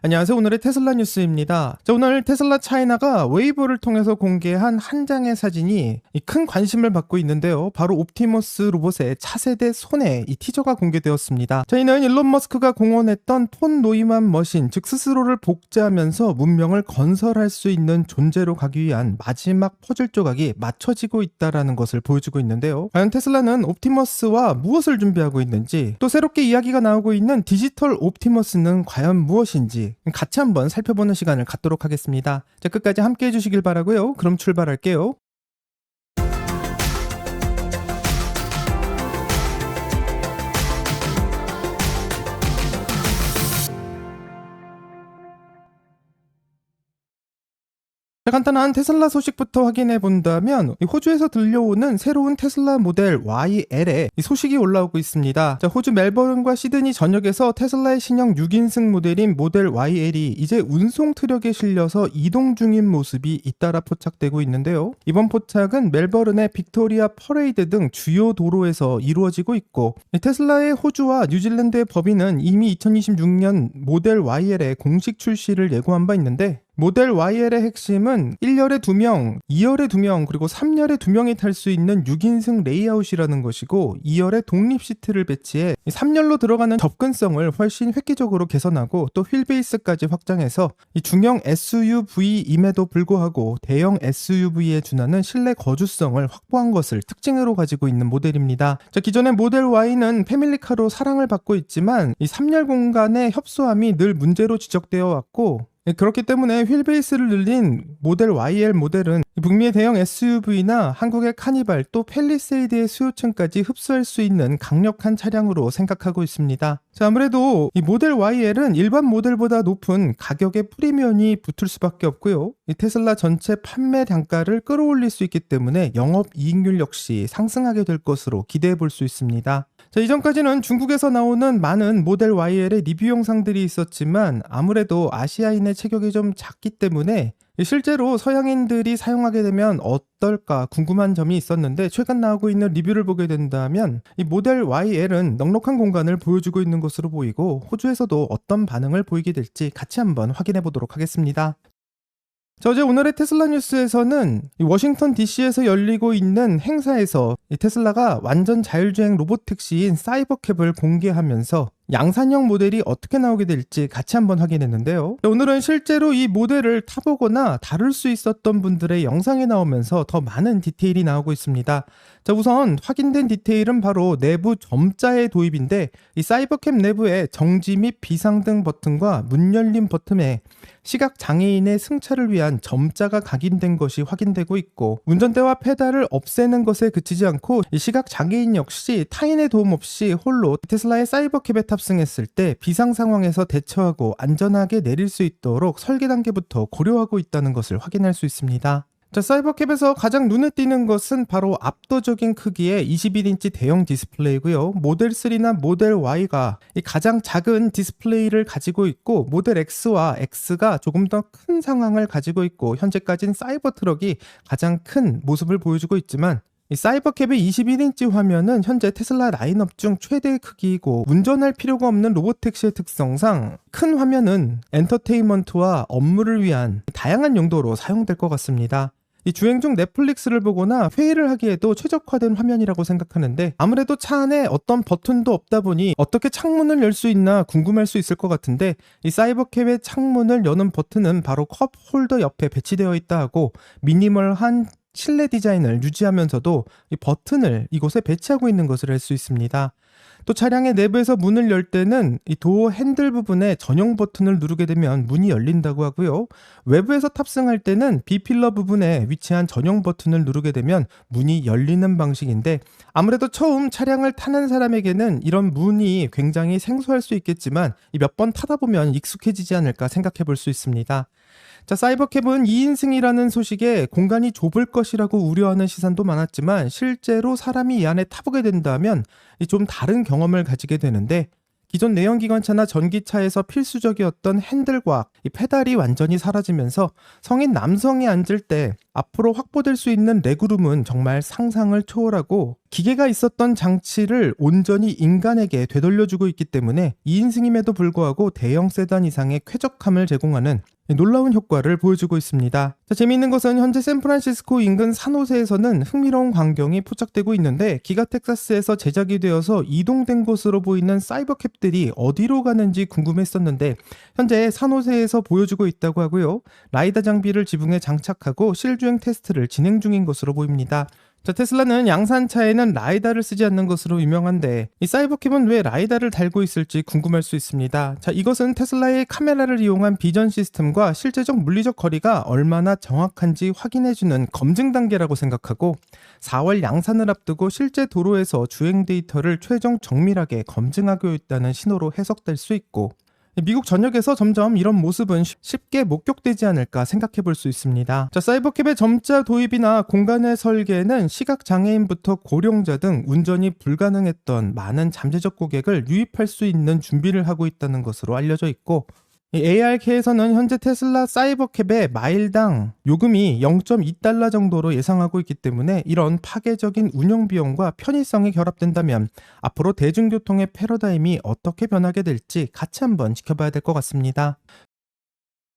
안녕하세요. 오늘의 테슬라 뉴스입니다. 오늘 테슬라 차이나가 웨이보를 통해서 공개한 한 장의 사진이 큰 관심을 받고 있는데요. 바로 옵티머스 로봇의 차세대 손에 이 티저가 공개되었습니다. 저희는 일론 머스크가 공언했던 폰 노이만 머신, 즉 스스로를 복제하면서 문명을 건설할 수 있는 존재로 가기 위한 마지막 퍼즐 조각이 맞춰지고 있다는 것을 보여주고 있는데요. 과연 테슬라는 옵티머스와 무엇을 준비하고 있는지, 또 새롭게 이야기가 나오고 있는 디지털 옵티머스는 과연 무엇인지 같이 한번 살펴보는 시간을 갖도록 하겠습니다. 자, 끝까지 함께 해주시길 바라고요. 그럼 출발할게요. 간단한 테슬라 소식부터 확인해 본다면 호주에서 들려오는 새로운 테슬라 모델 YL의 소식이 올라오고 있습니다. 호주 멜버른과 시드니 전역에서 테슬라의 신형 6인승 모델인 모델 YL이 이제 운송 트럭에 실려서 이동 중인 모습이 잇따라 포착되고 있는데요. 이번 포착은 멜버른의 빅토리아 퍼레이드 등 주요 도로에서 이루어지고 있고, 테슬라의 호주와 뉴질랜드의 법인은 이미 2026년 모델 YL의 공식 출시를 예고한 바 있는데, 모델 YL의 핵심은 1열에 2명, 2열에 2명, 그리고 3열에 2명이 탈 수 있는 6인승 레이아웃이라는 것이고, 2열에 독립 시트를 배치해 3열로 들어가는 접근성을 훨씬 획기적으로 개선하고, 또 휠베이스까지 확장해서 이 중형 SUV임에도 불구하고 대형 SUV에 준하는 실내 거주성을 확보한 것을 특징으로 가지고 있는 모델입니다. 기존의 모델 Y는 패밀리카로 사랑을 받고 있지만 이 3열 공간의 협소함이 늘 문제로 지적되어 왔고, 그렇기 때문에 휠베이스를 늘린 모델 YL 모델은 북미의 대형 SUV나 한국의 카니발, 또 팰리세이드의 수요층까지 흡수할 수 있는 강력한 차량으로 생각하고 있습니다. 아무래도 이 모델 YL은 일반 모델보다 높은 가격의 프리미엄이 붙을 수밖에 없고요. 이 테슬라 전체 판매 단가를 끌어올릴 수 있기 때문에 영업이익률 역시 상승하게 될 것으로 기대해 볼 수 있습니다. 이전까지는 중국에서 나오는 많은 모델 YL의 리뷰 영상들이 있었지만 아무래도 아시아인의 체격이 좀 작기 때문에 실제로 서양인들이 사용하게 되면 어떨까 궁금한 점이 있었는데, 최근 나오고 있는 리뷰를 보게 된다면 이 모델 YL은 넉넉한 공간을 보여주고 있는 것으로 보이고, 호주에서도 어떤 반응을 보이게 될지 같이 한번 확인해 보도록 하겠습니다. 어제 오늘의 테슬라 뉴스에서는 워싱턴 DC에서 열리고 있는 행사에서 테슬라가 완전 자율주행 로봇택시인 사이버캡을 공개하면서 양산형 모델이 어떻게 나오게 될지 같이 한번 확인했는데요. 오늘은 실제로 이 모델을 타보거나 다룰 수 있었던 분들의 영상이 나오면서 더 많은 디테일이 나오고 있습니다. 우선 확인된 디테일은 바로 내부 점자의 도입인데, 이 사이버캡 내부에 정지 및 비상등 버튼과 문 열림 버튼에 시각 장애인의 승차를 위한 점자가 각인된 것이 확인되고 있고, 운전대와 페달을 없애는 것에 그치지 않고 이 시각 장애인 역시 타인의 도움 없이 홀로 테슬라의 사이버캡에 탑승했을 때 비상 상황에서 대처하고 안전하게 내릴 수 있도록 설계 단계부터 고려하고 있다는 것을 확인할 수 있습니다. 사이버캡에서 가장 눈에 띄는 것은 바로 압도적인 크기의 21인치 대형 디스플레이고요. 모델 3나 모델 Y가 이 가장 작은 디스플레이를 가지고 있고, 모델 X와 X가 조금 더 큰 상황을 가지고 있고, 현재까지는 사이버 트럭이 가장 큰 모습을 보여주고 있지만, 이 사이버캡의 21인치 화면은 현재 테슬라 라인업 중 최대의 크기이고, 운전할 필요가 없는 로봇택시의 특성상 큰 화면은 엔터테인먼트와 업무를 위한 다양한 용도로 사용될 것 같습니다. 이 주행 중 넷플릭스를 보거나 회의를 하기에도 최적화된 화면이라고 생각하는데, 아무래도 차 안에 어떤 버튼도 없다 보니 어떻게 창문을 열 수 있나 궁금할 수 있을 것 같은데, 이 사이버캡의 창문을 여는 버튼은 바로 컵 홀더 옆에 배치되어 있다 하고, 미니멀한 실내 디자인을 유지하면서도 이 버튼을 이곳에 배치하고 있는 것을 알 수 있습니다. 또 차량의 내부에서 문을 열 때는 이 도어 핸들 부분에 전용 버튼을 누르게 되면 문이 열린다고 하고요. 외부에서 탑승할 때는 B필러 부분에 위치한 전용 버튼을 누르게 되면 문이 열리는 방식인데, 아무래도 처음 차량을 타는 사람에게는 이런 문이 굉장히 생소할 수 있겠지만 몇 번 타다 보면 익숙해지지 않을까 생각해 볼 수 있습니다. 사이버캡은 2인승이라는 소식에 공간이 좁을 것이라고 우려하는 시선도 많았지만, 실제로 사람이 이 안에 타보게 된다면 좀 다른 경험을 가지게 되는데, 기존 내연기관차나 전기차에서 필수적이었던 핸들과 이 페달이 완전히 사라지면서 성인 남성이 앉을 때 앞으로 확보될 수 있는 레그룸은 정말 상상을 초월하고 기계가 있었던 장치를 온전히 인간에게 되돌려주고 있기 때문에 2인승임에도 불구하고 대형 세단 이상의 쾌적함을 제공하는 놀라운 효과를 보여주고 있습니다. 자, 재미있는 것은 현재 샌프란시스코 인근 산호세에서는 흥미로운 광경이 포착되고 있는데 기가 텍사스에서 제작이 되어서 이동된 곳으로 보이는 사이버캡들이 어디로 가는지 궁금했었는데 현재 산호세에서 보여주고 있다고 하고요. 라이다 장비를 지붕에 장착하고 실주행 테스트를 진행 중인 것으로 보입니다. 자, 테슬라는 양산차에는 라이다를 쓰지 않는 것으로 유명한데 이 사이버캡은 왜 라이다를 달고 있을지 궁금할 수 있습니다. 자, 이것은 테슬라의 카메라를 이용한 비전 시스템과 실제적 물리적 거리가 얼마나 정확한지 확인해주는 검증 단계라고 생각하고 4월 양산을 앞두고 실제 도로에서 주행 데이터를 최종 정밀하게 검증하고 있다는 신호로 해석될 수 있고 미국 전역에서 점점 이런 모습은 쉽게 목격되지 않을까 생각해 볼 수 있습니다. 자, 사이버캡의 점자 도입이나 공간의 설계는 시각장애인부터 고령자 등 운전이 불가능했던 많은 잠재적 고객을 유입할 수 있는 준비를 하고 있다는 것으로 알려져 있고 ARK에서는 현재 테슬라 사이버캡의 마일당 요금이 0.2달러 정도로 예상하고 있기 때문에 이런 파괴적인 운영 비용과 편의성이 결합된다면 앞으로 대중교통의 패러다임이 어떻게 변하게 될지 같이 한번 지켜봐야 될 것 같습니다.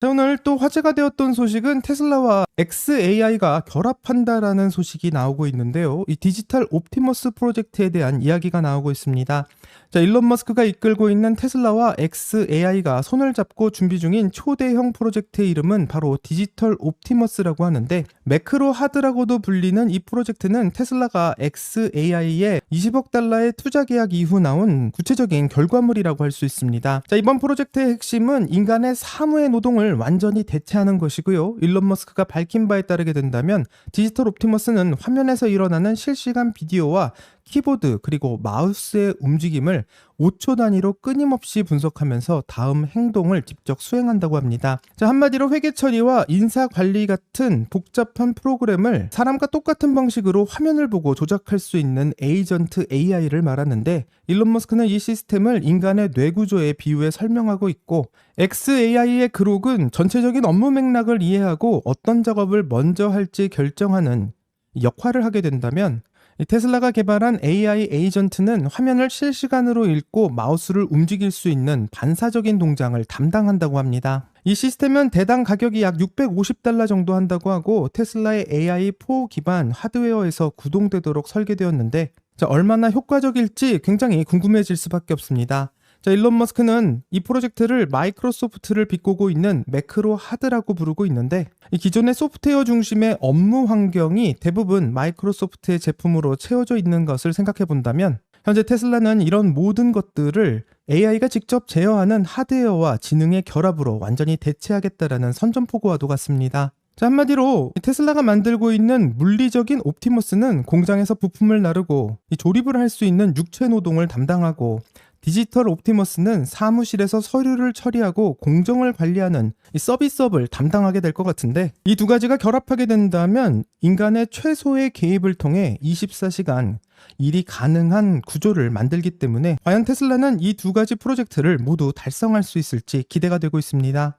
자, 오늘 또 화제가 되었던 소식은 테슬라와 xAI가 결합한다라는 소식이 나오고 있는데요. 이 디지털 옵티머스 프로젝트에 대한 이야기가 나오고 있습니다. 자, 일론 머스크가 이끌고 있는 테슬라와 xAI가 손을 잡고 준비 중인 초대형 프로젝트의 이름은 바로 디지털 옵티머스라고 하는데 매크로 하드라고도 불리는 이 프로젝트는 테슬라가 xAI에 20억 달러의 투자 계약 이후 나온 구체적인 결과물이라고 할 수 있습니다. 자, 이번 프로젝트의 핵심은 인간의 사무의 노동을 완전히 대체하는 것이고요. 일론 머스크가 밝힌 바에 따르게 된다면 디지털 옵티머스는 화면에서 일어나는 실시간 비디오와 키보드 그리고 마우스의 움직임을 5초 단위로 끊임없이 분석하면서 다음 행동을 직접 수행한다고 합니다. 자, 한마디로 회계 처리와 인사 관리 같은 복잡한 프로그램을 사람과 똑같은 방식으로 화면을 보고 조작할 수 있는 에이전트 AI를 말하는데 일론 머스크는 이 시스템을 인간의 뇌 구조에 비유해 설명하고 있고 xAI의 그록은 전체적인 업무 맥락을 이해하고 어떤 작업을 먼저 할지 결정하는 역할을 하게 된다면 테슬라가 개발한 AI 에이전트는 화면을 실시간으로 읽고 마우스를 움직일 수 있는 반사적인 동작을 담당한다고 합니다. 이 시스템은 대당 가격이 약 650달러 정도 한다고 하고 테슬라의 AI4 기반 하드웨어에서 구동되도록 설계되었는데 얼마나 효과적일지 굉장히 궁금해질 수밖에 없습니다. 자, 일론 머스크는 이 프로젝트를 마이크로소프트를 비꼬고 있는 매크로 하드라고 부르고 있는데 이 기존의 소프트웨어 중심의 업무 환경이 대부분 마이크로소프트의 제품으로 채워져 있는 것을 생각해 본다면 현재 테슬라는 이런 모든 것들을 AI가 직접 제어하는 하드웨어와 지능의 결합으로 완전히 대체하겠다라는 선전포고와도 같습니다. 자, 한마디로 테슬라가 만들고 있는 물리적인 옵티머스는 공장에서 부품을 나르고 조립을 할 수 있는 육체 노동을 담당하고 디지털 옵티머스는 사무실에서 서류를 처리하고 공정을 관리하는 이 서비스업을 담당하게 될 것 같은데 이 두 가지가 결합하게 된다면 인간의 최소의 개입을 통해 24시간 일이 가능한 구조를 만들기 때문에 과연 테슬라는 이 두 가지 프로젝트를 모두 달성할 수 있을지 기대가 되고 있습니다.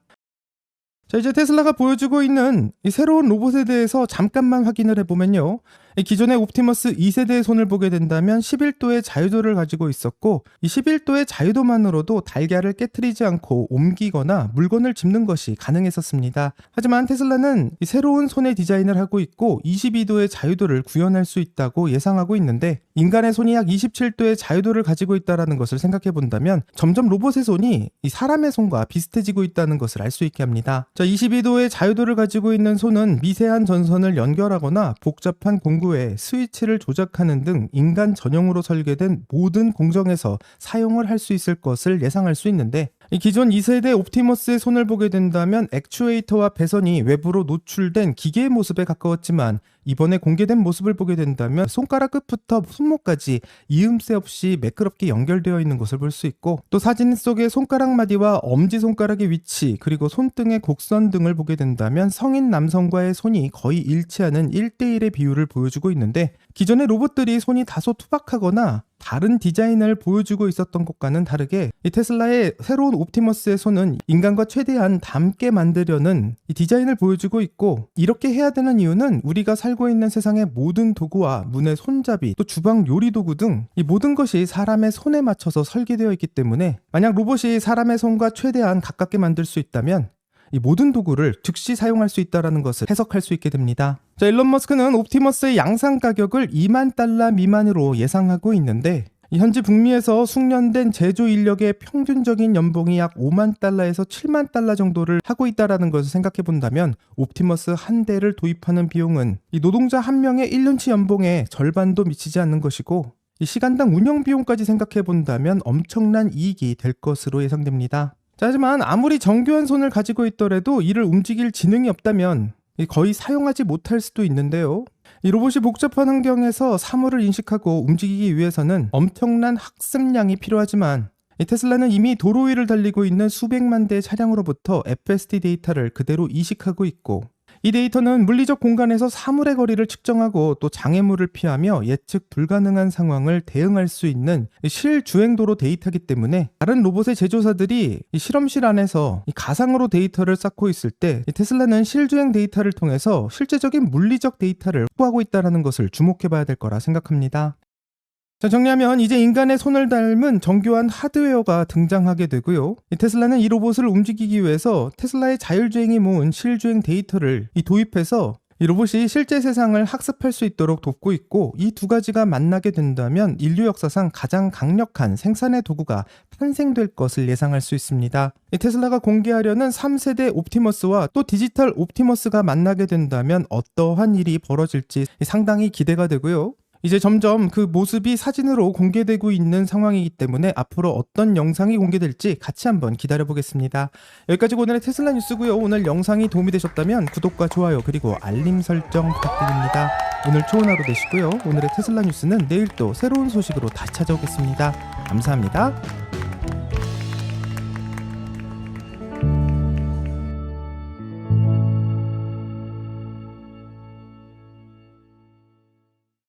자, 이제 테슬라가 보여주고 있는 이 새로운 로봇에 대해서 잠깐만 확인을 해보면요. 기존의 옵티머스 2세대의 손을 보게 된다면 11도의 자유도를 가지고 있었고 이 11도의 자유도만으로도 달걀을 깨트리지 않고 옮기거나 물건을 짚는 것이 가능했었습니다. 하지만 테슬라는 이 새로운 손의 디자인을 하고 있고 22도의 자유도를 구현할 수 있다고 예상하고 있는데 인간의 손이 약 27도의 자유도를 가지고 있다는 것을 생각해 본다면 점점 로봇의 손이 이 사람의 손과 비슷해지고 있다는 것을 알 수 있게 합니다. 자, 22도의 자유도를 가지고 있는 손은 미세한 전선을 연결하거나 복잡한 공구에 스위치를 조작하는 등 인간 전용으로 설계된 모든 공정에서 사용을 할 수 있을 것을 예상할 수 있는데 이 기존 2세대 옵티머스의 손을 보게 된다면 액추에이터와 배선이 외부로 노출된 기계의 모습에 가까웠지만 이번에 공개된 모습을 보게 된다면 손가락 끝부터 손목까지 이음새 없이 매끄럽게 연결되어 있는 것을 볼 수 있고 또 사진 속의 손가락 마디와 엄지손가락의 위치 그리고 손등의 곡선 등을 보게 된다면 성인 남성과의 손이 거의 일치하는 1대1의 비율을 보여주고 있는데 기존의 로봇들이 손이 다소 투박하거나 다른 디자인을 보여주고 있었던 것과는 다르게 이 테슬라의 새로운 옵티머스의 손은 인간과 최대한 닮게 만들려는 이 디자인을 보여주고 있고, 이렇게 해야 되는 이유는 우리가 살고 있는 세상의 모든 도구와 문의 손잡이, 또 주방 요리 도구 등 이 모든 것이 사람의 손에 맞춰서 설계되어 있기 때문에 만약 로봇이 사람의 손과 최대한 가깝게 만들 수 있다면 이 모든 도구를 즉시 사용할 수 있다는 것을 해석할 수 있게 됩니다. 자, 일론 머스크는 옵티머스의 양산 가격을 $20,000 미만으로 예상하고 있는데, 현재 북미에서 숙련된 제조 인력의 평균적인 연봉이 약 $50,000에서 $70,000 정도를 하고 있다는 것을 생각해 본다면 옵티머스 한 대를 도입하는 비용은 이 노동자 한 명의 1년치 연봉의 절반도 미치지 않는 것이고, 이 시간당 운영 비용까지 생각해 본다면 엄청난 이익이 될 것으로 예상됩니다. 자, 하지만 아무리 정교한 손을 가지고 있더라도 이를 움직일 지능이 없다면 거의 사용하지 못할 수도 있는데요. 이 로봇이 복잡한 환경에서 사물을 인식하고 움직이기 위해서는 엄청난 학습량이 필요하지만 이 테슬라는 이미 도로 위를 달리고 있는 수백만 대의 차량으로부터 FSD 데이터를 그대로 이식하고 있고, 이 데이터는 물리적 공간에서 사물의 거리를 측정하고 또 장애물을 피하며 예측 불가능한 상황을 대응할 수 있는 실주행도로 데이터이기 때문에 다른 로봇의 제조사들이 이 실험실 안에서 이 가상으로 데이터를 쌓고 있을 때 이 테슬라는 실주행 데이터를 통해서 실제적인 물리적 데이터를 확보하고 있다는 것을 주목해 봐야 될 거라 생각합니다. 자, 정리하면 이제 인간의 손을 닮은 정교한 하드웨어가 등장하게 되고요. 이 테슬라는 이 로봇을 움직이기 위해서 테슬라의 자율주행이 모은 실주행 데이터를 도입해서 이 로봇이 실제 세상을 학습할 수 있도록 돕고 있고, 이 두 가지가 만나게 된다면 인류 역사상 가장 강력한 생산의 도구가 탄생될 것을 예상할 수 있습니다. 이 테슬라가 공개하려는 3세대 옵티머스와 또 디지털 옵티머스가 만나게 된다면 어떠한 일이 벌어질지 상당히 기대가 되고요. 이제 점점 그 모습이 사진으로 공개되고 있는 상황이기 때문에 앞으로 어떤 영상이 공개될지 같이 한번 기다려보겠습니다. 여기까지 오늘의 테슬라 뉴스고요. 오늘 영상이 도움이 되셨다면 구독과 좋아요 그리고 알림 설정 부탁드립니다. 오늘 좋은 하루 되시고요. 오늘의 테슬라 뉴스는 내일 또 새로운 소식으로 다시 찾아오겠습니다. 감사합니다.